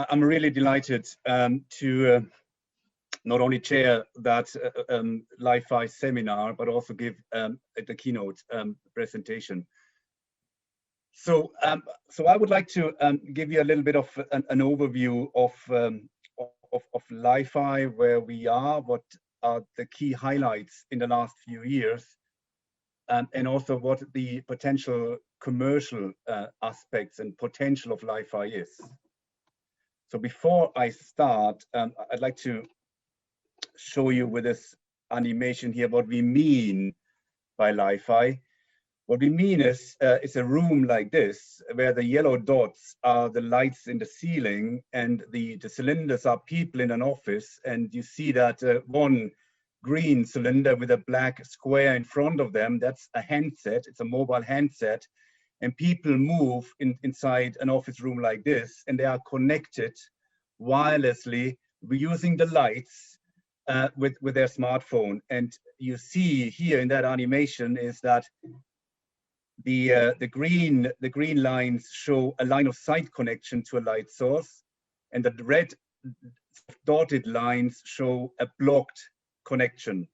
I'm really delighted to not only chair that LiFi seminar, but also give the keynote presentation. So I would like to give you a little bit of an overview of LiFi, where we are, what are the key highlights in the last few years, and also what the potential commercial aspects and potential of LiFi is. So before I start, I'd like to show you with this animation here what we mean by LiFi. What we mean is it's a room like this, where the yellow dots are the lights in the ceiling, and the cylinders are people in an office. And you see that one green cylinder with a black square in front of them, that's a handset, it's a mobile handset. And people move inside an office room like this, and they are connected wirelessly using the lights with their smartphone. And you see here in that animation is that the green lines show a line of sight connection to a light source, and the red dotted lines show a blocked connection.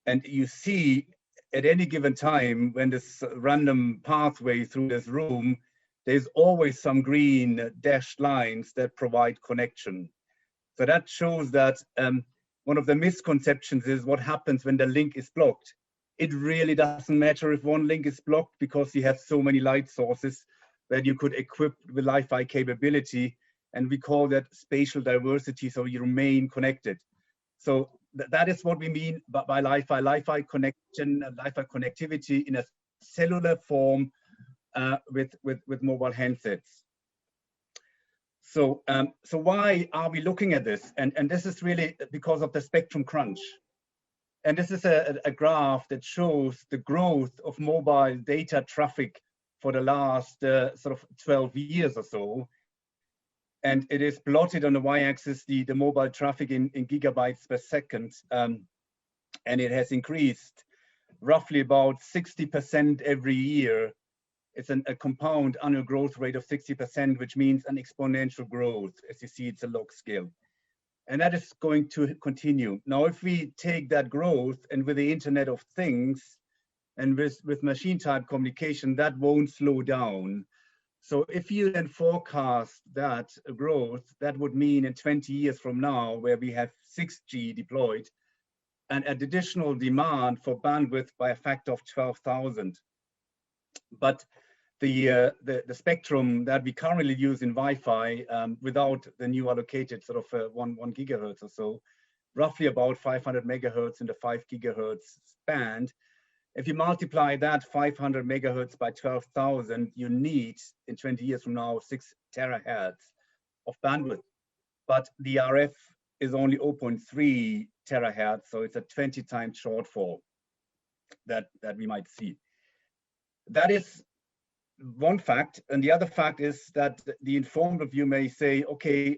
And you see at any given time, when this random pathway through this room, there's always some green dashed lines that provide connection. So that shows that one of the misconceptions is what happens when the link is blocked. It really doesn't matter if one link is blocked, because you have so many light sources that you could equip with LiFi capability, and we call that spatial diversity, so you remain connected. So that is what we mean by LiFi. LiFi connection, LiFi connectivity in a cellular form with mobile handsets. So so why are we looking at this? And this is really because of the spectrum crunch. And this is a graph that shows the growth of mobile data traffic for the last sort of 12 years or so. And it is plotted on the y-axis, the mobile traffic in gigabytes per second. And it has increased roughly about 60% every year. It's a compound annual growth rate of 60%, which means an exponential growth. As you see, it's a log scale. And that is going to continue. Now, if we take that growth and with the Internet of Things and with machine type communication, that won't slow down. So if you then forecast that growth, that would mean in 20 years from now, where we have 6G deployed, and an additional demand for bandwidth by a factor of 12,000. But the spectrum that we currently use in Wi-Fi, without the new allocated sort of 1 gigahertz or so, roughly about 500 megahertz in the 5 gigahertz band. If you multiply that 500 megahertz by 12,000, you need in 20 years from now 6 terahertz of bandwidth. But the RF is only 0.3 terahertz, so it's a 20 times shortfall that we might see. That is one fact. And the other fact is that the informed of you may say, okay,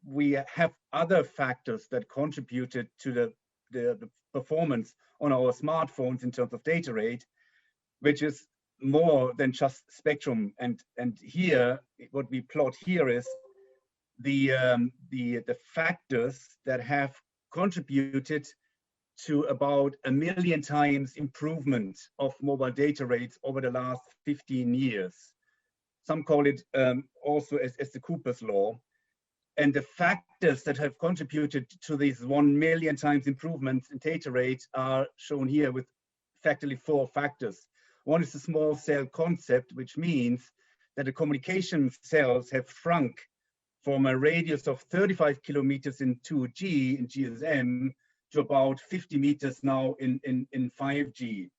we have other factors that contributed to the performance on our smartphones in terms of data rate, which is more than just spectrum. And here, what we plot here is the factors that have contributed to about 1 million times improvement of mobile data rates over the last 15 years. Some call it also as the Cooper's law. And the factors that have contributed to these 1 million times improvements in data rate are shown here with effectively 4 factors. One is the small cell concept, which means that the communication cells have shrunk from a radius of 35 kilometers in 2G in GSM to about 50 meters now in 5G.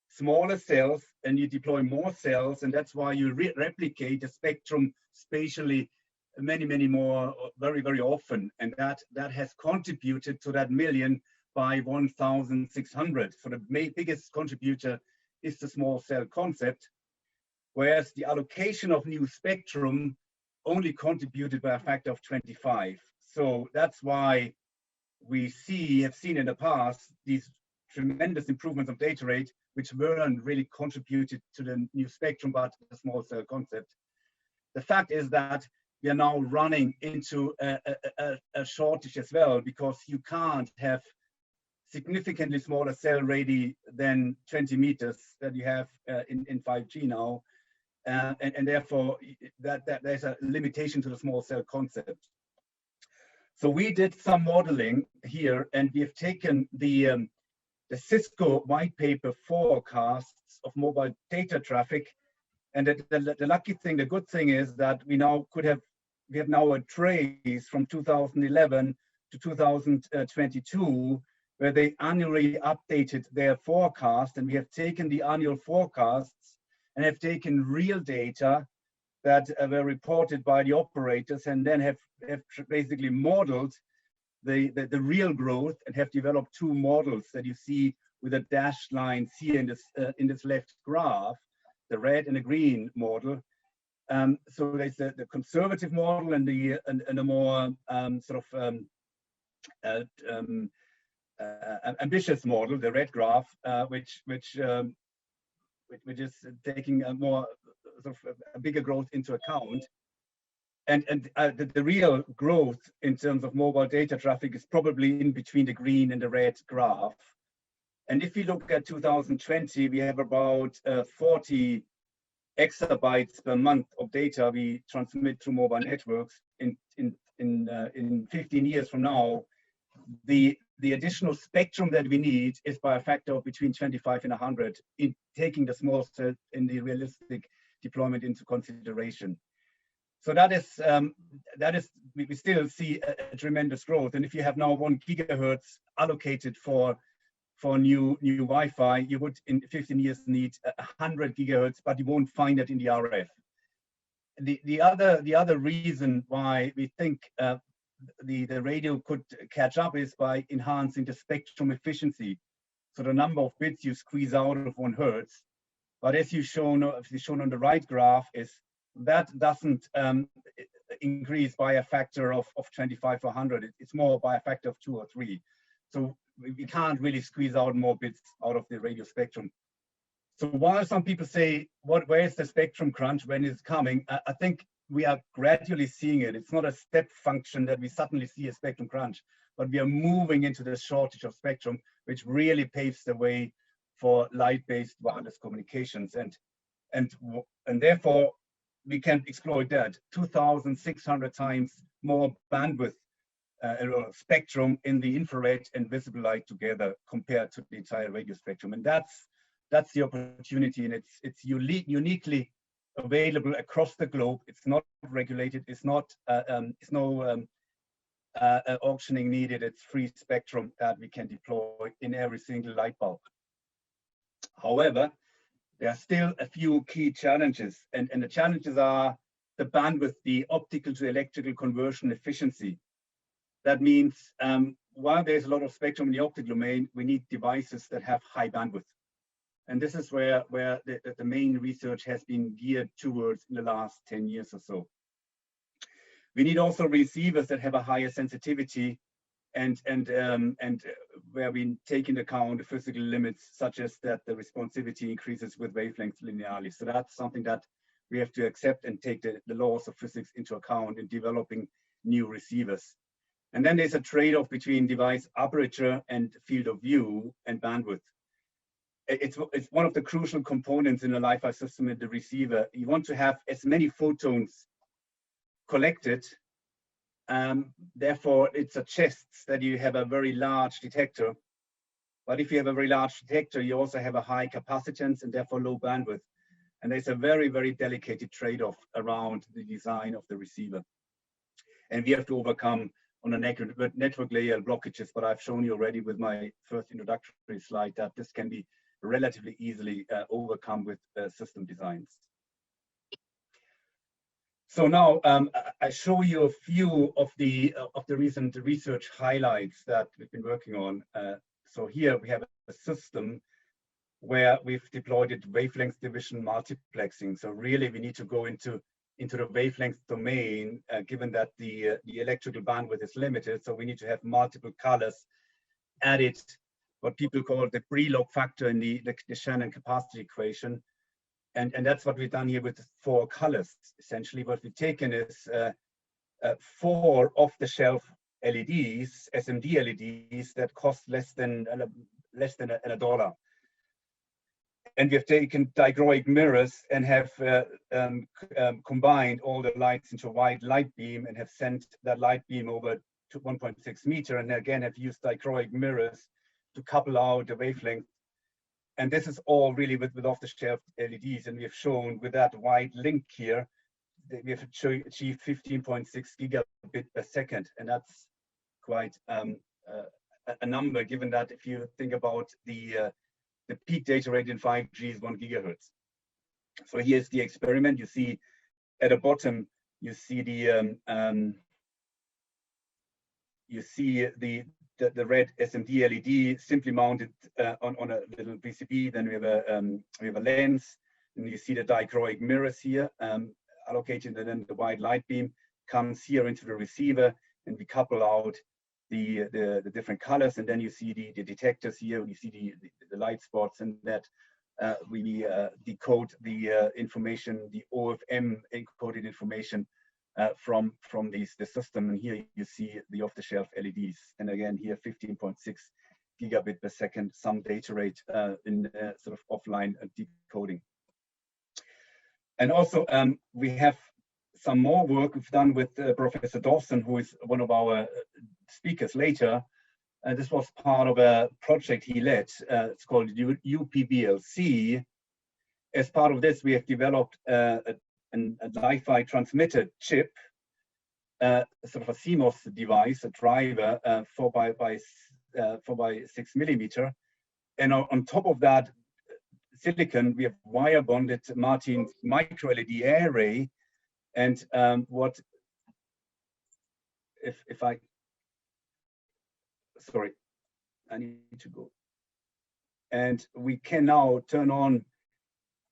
Smaller cells, and you deploy more cells, and that's why you replicate the spectrum spatially many more very often, and that has contributed to that million by 1,600. So the biggest contributor is the small cell concept, whereas the allocation of new spectrum only contributed by a factor of 25. So that's why we have seen in the past these tremendous improvements of data rate, which weren't really contributed to the new spectrum, but the small cell concept. The fact is that we are now running into a shortage as well, because you can't have significantly smaller cell radii than 20 meters that you have in 5G now. And therefore, there's a limitation to the small cell concept. So we did some modeling here, and we have taken the Cisco white paper forecasts of mobile data traffic. And the lucky thing, the good thing is that we have now a trace from 2011 to 2022, where they annually updated their forecast, and we have taken the annual forecasts and have taken real data that were reported by the operators, and then have basically modeled the real growth, and have developed two models that you see with the dashed lines here in this left graph, the red and the green model. So there's the conservative model and the more ambitious model, the red graph, which is taking a more a bigger growth into account. And the real growth in terms of mobile data traffic is probably in between the green and the red graph. And if we look at 2020, we have about 40 exabytes per month of data we transmit through mobile networks. In 15 years from now, the additional spectrum that we need is by a factor of between 25 and 100, in taking the small cell in the realistic deployment into consideration. So that is we still see a tremendous growth. And if you have now 1 gigahertz allocated for new Wi-Fi, you would in 15 years need 100 gigahertz, but you won't find it in the RF. The other reason why we think the radio could catch up is by enhancing the spectrum efficiency. So the number of bits you squeeze out of 1 hertz. But as you've shown on the right graph, is that doesn't increase by a factor of 25 or 100. It's more by a factor of 2 or 3. So we can't really squeeze out more bits out of the radio spectrum. So while some people say, where is the spectrum crunch, when is it coming? I think we are gradually seeing it. It's not a step function that we suddenly see a spectrum crunch, but we are moving into the shortage of spectrum, which really paves the way for light-based wireless communications. And therefore, we can exploit that 2,600 times more bandwidth spectrum in the infrared and visible light together compared to the entire radio spectrum. And that's the opportunity, and it's uniquely available across the globe. It's not regulated. It's no auctioning needed. It's free spectrum that we can deploy in every single light bulb. However, there are still a few key challenges, and the challenges are the bandwidth, the optical to electrical conversion efficiency. That means while there's a lot of spectrum in the optical domain, we need devices that have high bandwidth. And this is where the main research has been geared towards in the last 10 years or so. We need also receivers that have a higher sensitivity and where we take into account the physical limits, such as that the responsivity increases with wavelengths linearly. So that's something that we have to accept and take the laws of physics into account in developing new receivers. And then there's a trade-off between device aperture and field of view and bandwidth. It's one of the crucial components in a Li-Fi system in the receiver. You want to have as many photons collected. Therefore, it suggests that you have a very large detector. But if you have a very large detector, you also have a high capacitance and therefore low bandwidth. And there's a very, very delicate trade-off around the design of the receiver. And we have to overcome on a network layer blockages, but I've shown you already with my first introductory slide that this can be relatively easily overcome with system designs. So now I show you a few of the recent research highlights that we've been working on. So here we have a system where we've deployed it wavelength division multiplexing. So really we need to go into the wavelength domain, given that the electrical bandwidth is limited. So we need to have multiple colors added, what people call the pre-log factor in the Shannon capacity equation. And that's what we've done here with 4 colors. Essentially what we've taken is 4 off-the-shelf LEDs, SMD LEDs that cost less than $1. And we have taken dichroic mirrors and have combined all the lights into a wide light beam and have sent that light beam over to 1.6 meter, and again have used dichroic mirrors to couple out the wavelength. And this is all really with off-the-shelf LEDs, and we have shown with that wide link here that we have achieved 15.6 gigabit per second, and that's quite a number, given that if you think about the peak data rate in 5G is 1 gigahertz. So here's the experiment. You see at the bottom, you see the red SMD LED simply mounted on a little PCB. Then we have a lens, and you see the dichroic mirrors here allocated, and then the wide light beam comes here into the receiver, and we couple out the different colors, and then you see the detectors here. You see the light spots, and that we decode the information, the OFM encoded information from the system. And here you see the off-the-shelf LEDs, and again here 15.6 gigabit per second, some data rate in sort of offline decoding. And also we have some more work we've done with Professor Dawson, who is one of our speakers later. This was part of a project he led. It's called UPVLC. As part of this, we have developed a Li-Fi transmitter chip, sort of a CMOS device, a driver, 4 by 6 millimeter. And on top of that silicon, we have wire bonded Martin's micro LED array. And what if I, sorry, I need to go. And we can now turn on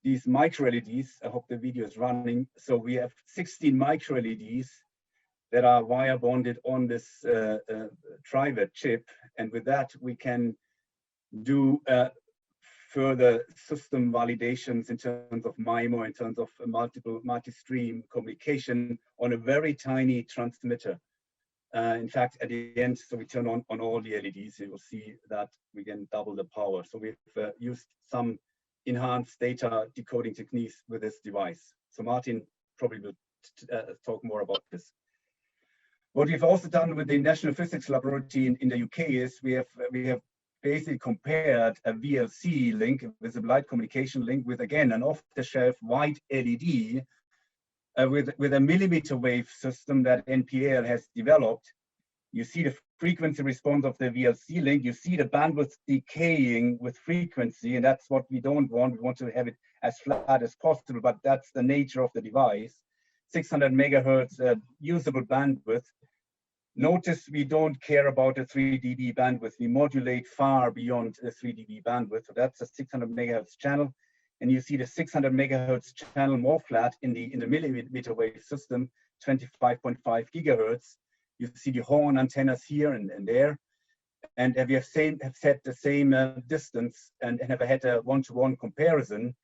these micro LEDs. I hope the video is running. So we have 16 micro LEDs that are wire bonded on this driver chip. And with that, we can do further system validations in terms of MIMO, in terms of multi-stream communication on a very tiny transmitter. In fact, at the end, so we turn on all the LEDs, you will see that we can double the power. So we've used some enhanced data decoding techniques with this device. So Martin probably will talk more about this. What we've also done with the National Physics Laboratory in the UK is we have basically compared a VLC link, visible light communication link, with again an off-the-shelf white LED with a millimeter wave system that NPL has developed. You see the frequency response of the VLC link. You see the bandwidth decaying with frequency, and that's what we don't want. We want to have it as flat as possible, but that's the nature of the device. 600 megahertz usable bandwidth. Notice we don't care about the 3 dB bandwidth. We modulate far beyond the 3 dB bandwidth. So that's a 600 megahertz channel. And you see the 600 megahertz channel more flat in the millimeter wave system, 25.5 gigahertz. You see the horn antennas here and there. And we have set the same distance and have had a one-to-one comparison.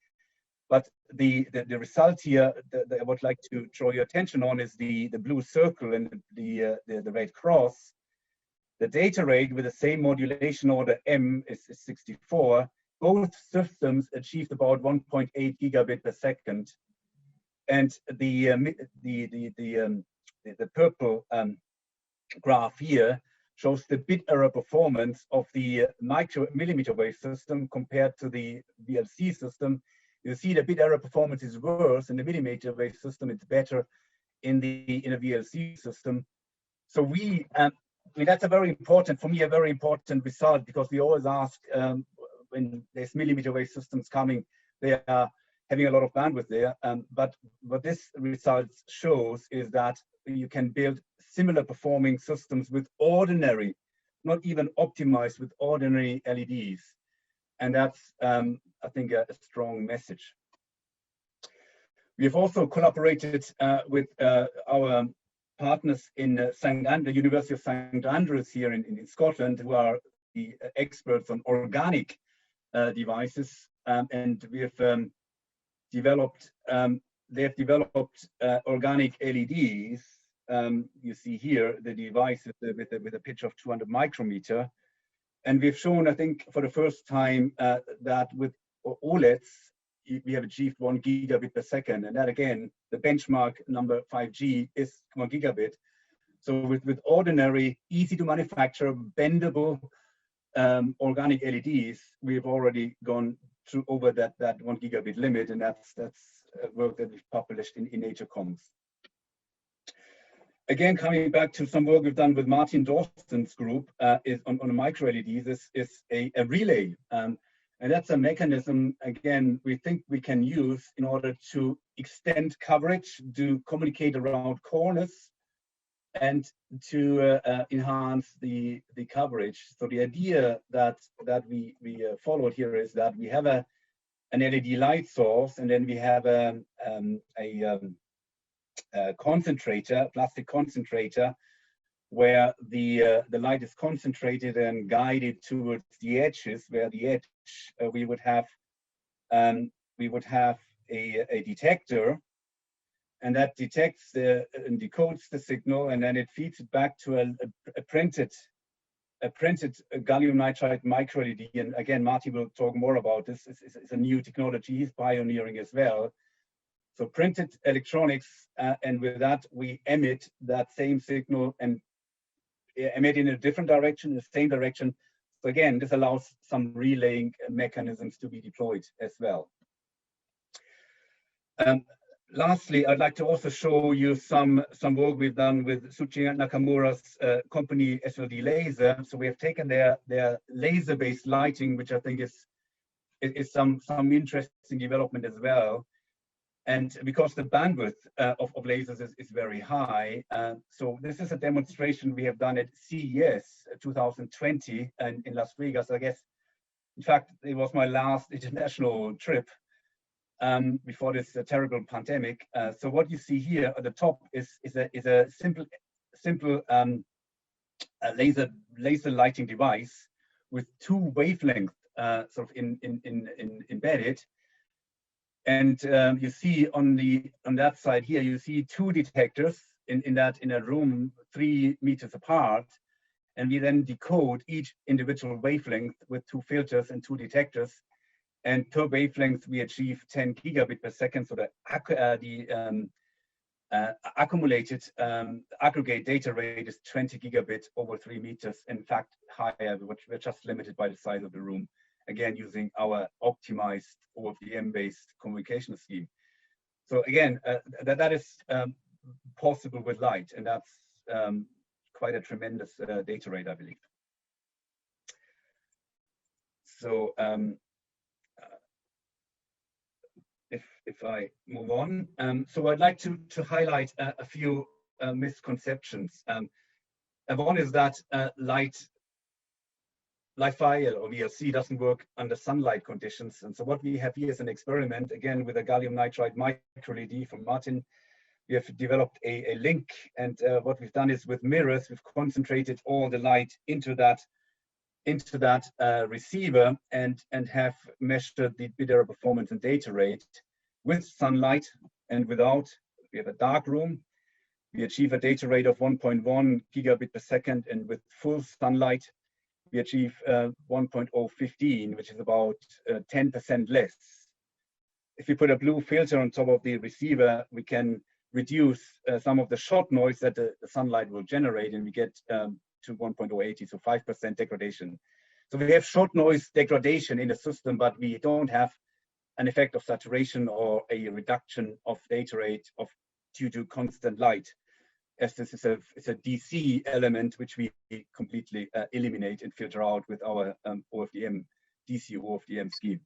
But the result here that I would like to draw your attention on is the blue circle and the red cross. The data rate with the same modulation order M is 64. Both systems achieved about 1.8 gigabit per second. And the purple graph here shows the bit error performance of the millimeter wave system compared to the VLC system. You see the bit error performance is worse in the millimeter wave system. It's better in a VLC system. So that's a very important, for me, a very important result, because we always ask when there's millimeter wave systems coming, they are having a lot of bandwidth there. But what this result shows is that you can build similar performing systems with ordinary, not even optimized, with ordinary LEDs. And that's, I think, a strong message. We have also collaborated with our partners in the University of St. Andrews here in Scotland, who are the experts on organic devices. And we have developed, they have developed organic LEDs you see here the device with a pitch of 200 micrometer. And we've shown, I think, for the first time that with OLEDs, we have achieved 1 gigabit per second. And that, again, the benchmark number 5G is 1 gigabit. So with ordinary, easy to manufacture, bendable organic LEDs, we've already gone through over that 1 gigabit limit. And that's work that we've published in Nature Comms. Again, coming back to some work we've done with Martin Dawson's group is on a micro LED. This is a relay. And that's a mechanism, again, we think we can use in order to extend coverage, to communicate around corners, and to enhance the coverage. So the idea that we followed here is that we have an LED light source, and then we have a concentrator, plastic concentrator, where the light is concentrated and guided towards the edges, where the edge we would have a detector, and that detects and decodes the signal, and then it feeds it back to a printed gallium nitride micro LED. And again, Martin will talk more about this. It's a new technology he's pioneering as well. So printed electronics, and with that we emit that same signal and emit in a different direction, the same direction. So again, this allows some relaying mechanisms to be deployed as well. Lastly, I'd like to also show you some work we've done with Suchi Nakamura's company SLD Laser. So we have taken their laser-based lighting, which I think is some interesting development as well. And because the bandwidth of lasers is very high, so this is a demonstration we have done at CES 2020 in Las Vegas. I guess, in fact, it was my last international trip before this terrible pandemic. So what you see here at the top is a simple laser lighting device with 2 wavelengths sort of embedded. And you see on that side here, you see 2 detectors in a room 3 meters apart, and we then decode each individual wavelength with 2 filters and 2 detectors. And per wavelength, we achieve 10 gigabit per second. So the accumulated aggregate data rate is 20 gigabit over 3 meters. In fact, higher, which we're just limited by the size of the room. Again, using our optimized OFDM-based communication scheme. So again, that is possible with light, and that's quite a tremendous data rate, I believe. So if I move on, so I'd like to highlight a few misconceptions. One is that LiFi or VLC doesn't work under sunlight conditions. And so what we have here is an experiment, again, with a gallium nitride micro LED from Martin. We have developed a link, and what we've done is with mirrors, we've concentrated all the light into that receiver and have measured the bit error performance and data rate with sunlight and without. We have a dark room. We achieve a data rate of 1.1 gigabit per second, and with full sunlight, we achieve 1.015, which is about 10% less. If you put a blue filter on top of the receiver, we can reduce some of the shot noise that the sunlight will generate, and we get to 1.080, so 5% degradation. So we have shot noise degradation in the system, but we don't have an effect of saturation or a reduction of data rate due to constant light, as this is a DC element which we completely eliminate and filter out with our OFDM, DC OFDM scheme.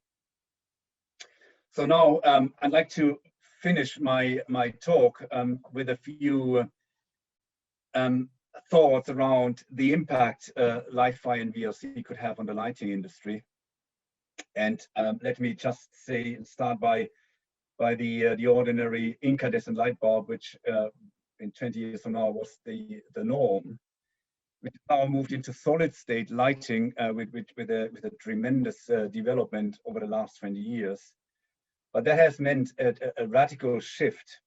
So now I'd like to finish my talk with a few thoughts around the impact LiFi and VLC could have on the lighting industry. And let me just start by the ordinary incandescent light bulb, which in 20 years from now was the norm, which now moved into solid state lighting with a tremendous development over the last 20 years. But that has meant a radical shift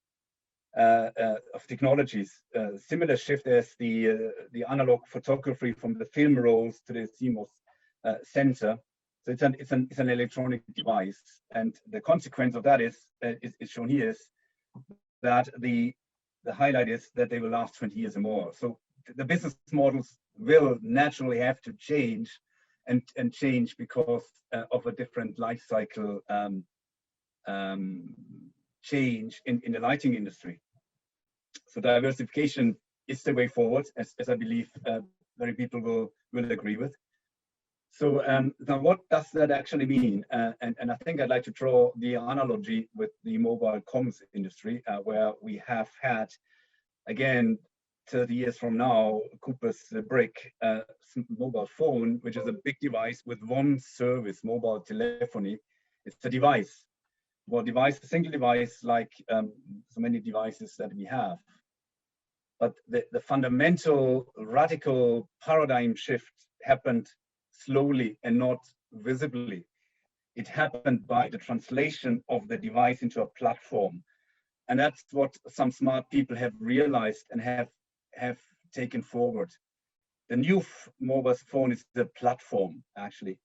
of technologies. Similar shift as the analog photography from the film rolls to the CMOS sensor. So it's an electronic device, and the consequence of that is shown here is that the highlight is that they will last 20 years or more. So the business models will naturally have to change and change because of a different life cycle change in the lighting industry. So diversification is the way forward, as I believe many people will agree with. So now what does that actually mean? And I think I'd like to draw the analogy with the mobile comms industry, where we have had, again, 30 years from now, Cooper's brick mobile phone, which is a big device with one service, mobile telephony. It's a device. Well, a single device like so many devices that we have. But the fundamental radical paradigm shift happened slowly and not visibly. It happened by the translation of the device into a platform. And that's what some smart people have realized and have taken forward. The new mobile phone is the platform, actually.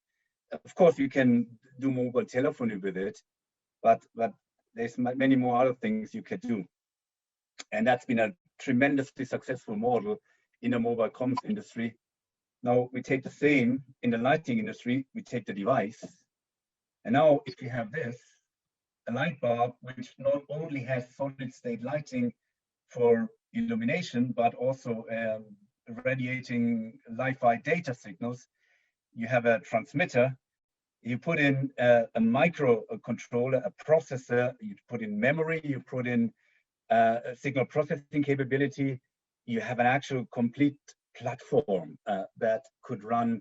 Of course, you can do mobile telephony with it, but there's many more other things you can do. And that's been a tremendously successful model in the mobile comms industry. Now we take the same in the lighting industry, we take the device. And now if you have this, a light bulb, which not only has solid state lighting for illumination, but also radiating Li-Fi data signals, you have a transmitter, you put in a microcontroller, a processor, you put in memory, you put in a signal processing capability, you have an actual complete platform that could run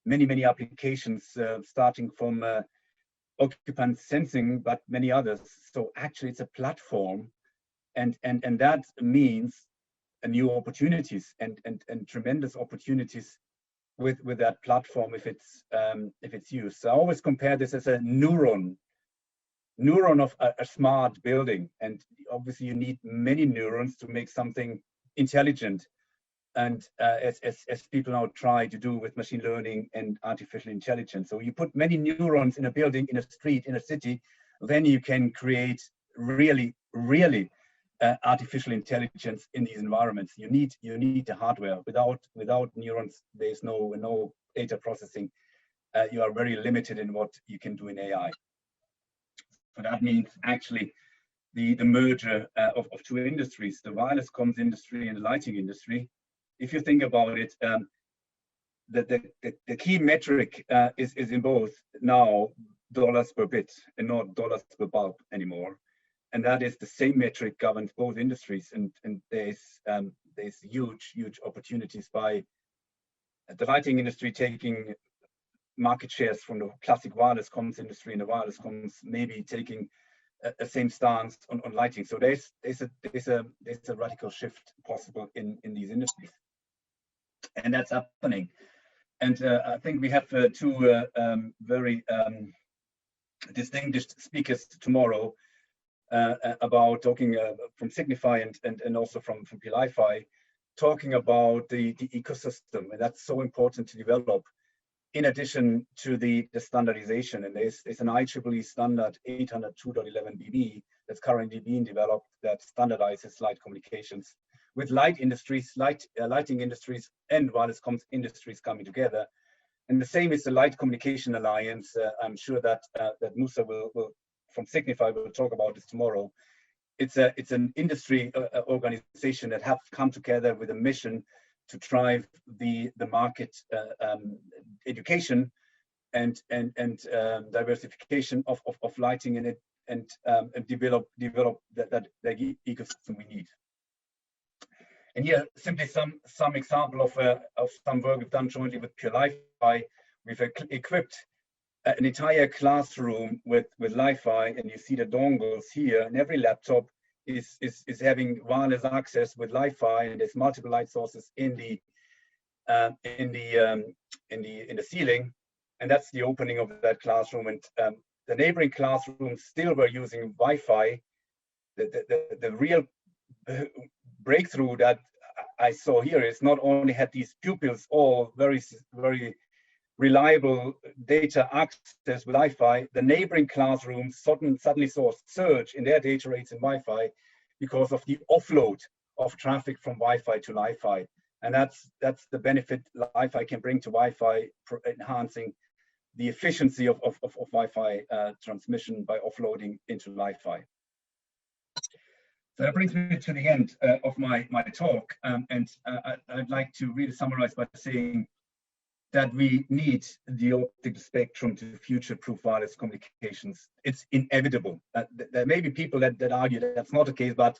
many applications, starting from occupant sensing, but many others. So actually it's a platform, and that means new opportunities and tremendous opportunities with that platform if it's used. So I always compare this as a neuron of a smart building, and obviously you need many neurons to make something intelligent, and as people now try to do with machine learning and artificial intelligence. So you put many neurons in a building, in a street, in a city, then you can create really artificial intelligence in these environments. You need the hardware. Without neurons, there's no data processing. You are very limited in what you can do in AI. So that means actually the merger of two industries, the wireless comms industry and the lighting industry. If you think about it, the key metric is in both now dollars per bit and not dollars per bulb anymore. And that is the same metric governs both industries. And there's huge opportunities by the lighting industry taking market shares from the classic wireless comms industry, and the wireless comms maybe taking a same stance on lighting. So there's a radical shift possible in these industries, and that's happening. And I think we have two very distinguished speakers tomorrow about talking from Signify and also from Li-Fi, talking about the ecosystem, and that's so important to develop. In addition to the standardization, and there's an IEEE standard 802.11bb that's currently being developed that standardizes light communications with lighting industries and wireless comms industries coming together. And the same is the Light Communication Alliance. I'm sure that Musa will from Signify will talk about this tomorrow. It's an industry organization that have come together with a mission to drive the market education and diversification of lighting in it, and develop that ecosystem we need. And here simply some example of some work we've done jointly with Li-Fi. We've equipped an entire classroom with Li-Fi, and you see the dongles here, and every laptop is having wireless access with Li-Fi, and there's multiple light sources in the ceiling, and that's the opening of that classroom. And the neighboring classrooms still were using Wi-Fi. The real breakthrough that I saw here is not only had these pupils all very reliable data access with Wi-Fi, the neighboring classrooms suddenly saw a surge in their data rates in Wi-Fi because of the offload of traffic from Wi-Fi to Li-Fi. And that's the benefit Li-Fi can bring to Wi-Fi, enhancing the efficiency of Wi-Fi transmission by offloading into Li-Fi. So that brings me to the end of my talk, and I'd like to really summarize by saying that we need the optical spectrum to future-proof wireless communications. It's inevitable. There may be people that argue that that's not the case, but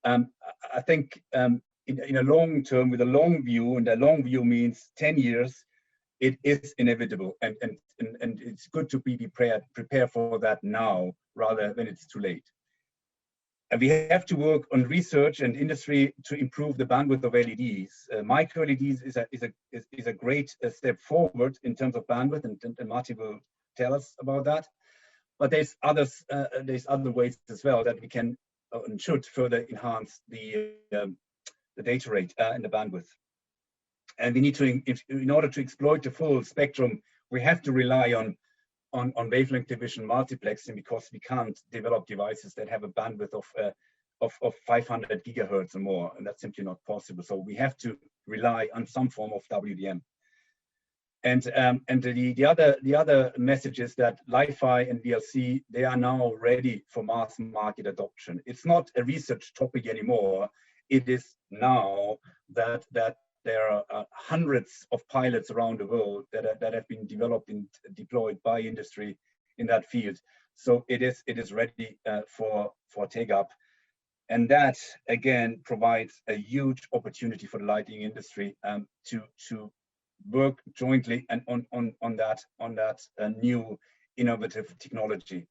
I think in a long term, with a long view, and a long view means 10 years, it is inevitable, and it's good to be prepared for that now rather than it's too late. And we have to work on research and industry to improve the bandwidth of LEDs. Micro LEDs is a great step forward in terms of bandwidth, and Marty will tell us about that. But there's other ways as well that we can and should further enhance the data rate and the bandwidth. And we need to, in order to exploit the full spectrum, we have to rely on wavelength division multiplexing, because we can't develop devices that have a bandwidth of 500 gigahertz or more, and that's simply not possible. So we have to rely on some form of WDM. And the other message is that Li-Fi and VLC, they are now ready for mass market adoption. It's not a research topic anymore. It is now that there are hundreds of pilots around the world that have been developed and deployed by industry in that field. So it is ready for take up, and that again provides a huge opportunity for the lighting industry to work jointly and on that new innovative technology.